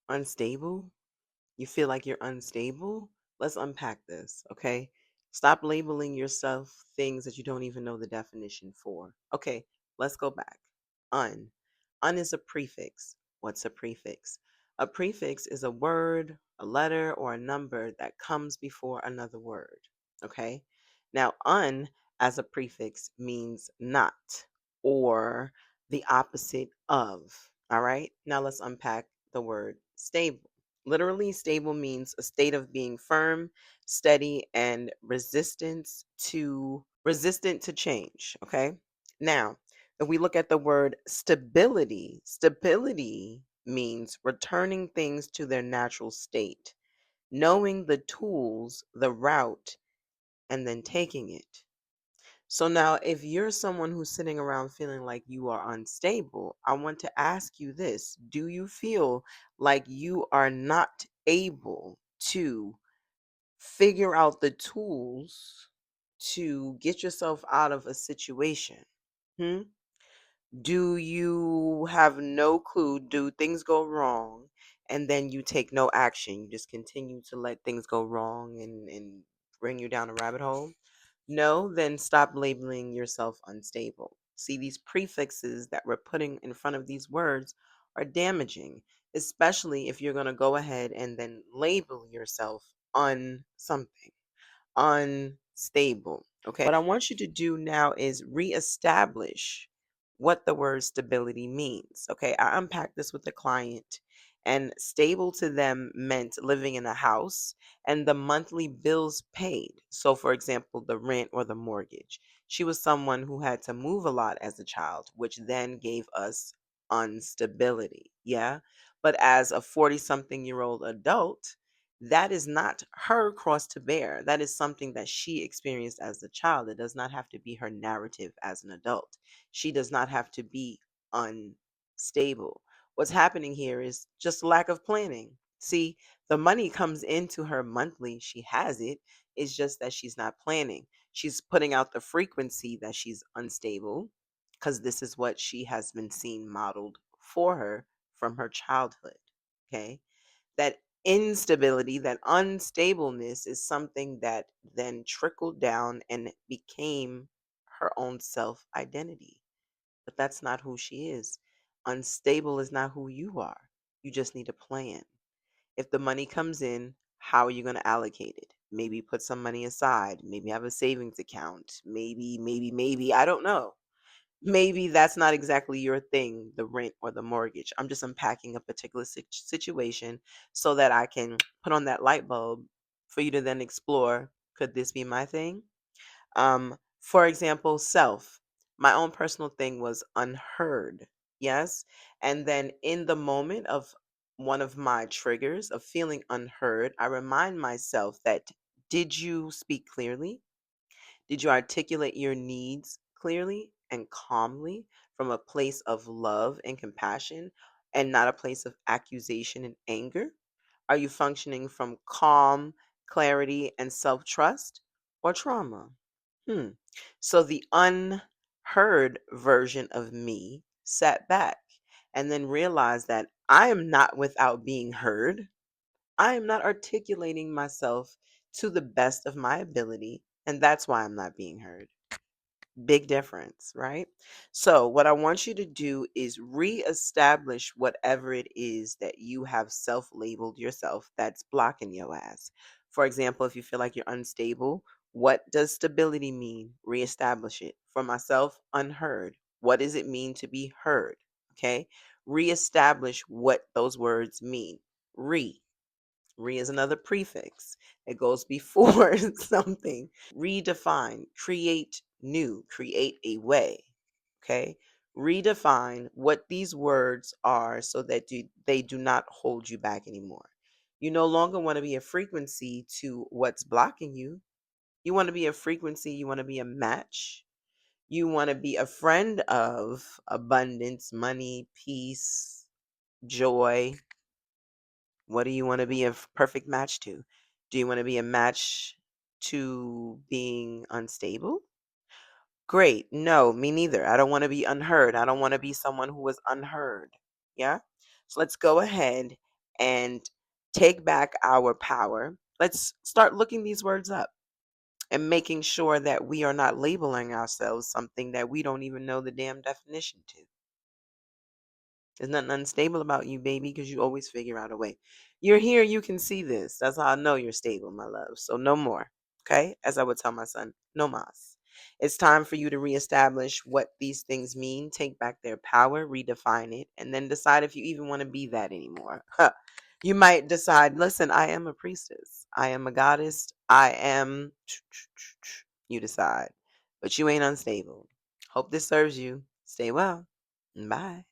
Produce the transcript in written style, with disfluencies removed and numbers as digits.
Unstable? You feel like you're unstable? Let's unpack this, okay? Stop labeling yourself things that you don't even know the definition for. Okay, let's go back. Un. Un is a prefix. What's a prefix? A prefix is a word, a letter, or a number that comes before another word. Okay? Now, un as a prefix means not or the opposite of. All right? Now, let's unpack the word stable. Literally, stable means a state of being firm, steady, and resistant to change. Okay. Now, if we look at the word stability, stability means returning things to their natural state, knowing the tools, the route, and then taking it. So now, if you're someone who's sitting around feeling like you are unstable, I want to ask you this. Do you feel like you are not able to figure out the tools to get yourself out of a situation? Hmm? Do you have no clue? Do things go wrong and then you take no action? You just continue to let things go wrong and bring you down a rabbit hole? No, then stop labeling yourself unstable. See, these prefixes that we're putting in front of these words are damaging, especially if you're going to go ahead and then label yourself something unstable. Okay. What I want you to do now is reestablish what the word stability means. Okay. I unpacked this with the client, and stable to them meant living in a house and the monthly bills paid. So, for example, the rent or the mortgage. She was someone who had to move a lot as a child, which then gave us instability. Yeah. But as a 40 something year old adult, that is not her cross to bear. That is something that she experienced as a child. It does not have to be her narrative as an adult. She does not have to be unstable. What's happening here is just lack of planning. See, the money comes into her monthly. She has it. It's just that she's not planning. She's putting out the frequency that she's unstable because this is what she has been seen modeled for her from her childhood. Okay. That instability, that unstableness is something that then trickled down and became her own self identity. But that's not who she is. Unstable is not who you are. You just need a plan. If the money comes in, how are you going to allocate it? Maybe put some money aside, maybe have a savings account, maybe, I don't know. Maybe that's not exactly your thing, the rent or the mortgage. I'm just unpacking a particular situation so that I can put on that light bulb for you to then explore, could this be my thing? For example, self. My own personal thing was unheard. Yes. And then in the moment of one of my triggers of feeling unheard, I remind myself that, did you speak clearly? Did you articulate your needs clearly and calmly from a place of love and compassion and not a place of accusation and anger? Are you functioning from calm, clarity, and self trust or trauma? Hmm. So the unheard version of me sat back and then realized that I am not without being heard. I am not articulating myself to the best of my ability, and that's why I'm not being heard. Big difference, right? So, what I want you to do is reestablish whatever it is that you have self labeled yourself that's blocking your ass. For example, if you feel like you're unstable, what does stability mean? Reestablish it. For myself, unheard. What does it mean to be heard? Okay. Reestablish what those words mean. Re. Re is another prefix. It goes before something. Redefine, create new, create a way. Okay? Redefine what these words are so that they do not hold you back anymore. You no longer want to be a frequency to what's blocking you. You want to be a frequency, you want to be a match. You want to be a friend of abundance, money, peace, joy. What do you want to be a perfect match to? Do you want to be a match to being unstable? Great. No, me neither. I don't want to be unheard. I don't want to be someone who was unheard. Yeah? So let's go ahead and take back our power. Let's start looking these words up and making sure that we are not labeling ourselves something that we don't even know the damn definition to. There's nothing unstable about you, baby, because you always figure out a way. You're here, you can see this. That's how I know you're stable, my love. So no more. Okay? As I would tell my son, no mas. It's time for you to reestablish what these things mean, take back their power, redefine it, and then decide if you even want to be that anymore. You might decide, listen, I am a priestess. I am a goddess. I am. You decide. But you ain't unstable. Hope this serves you. Stay well. Bye.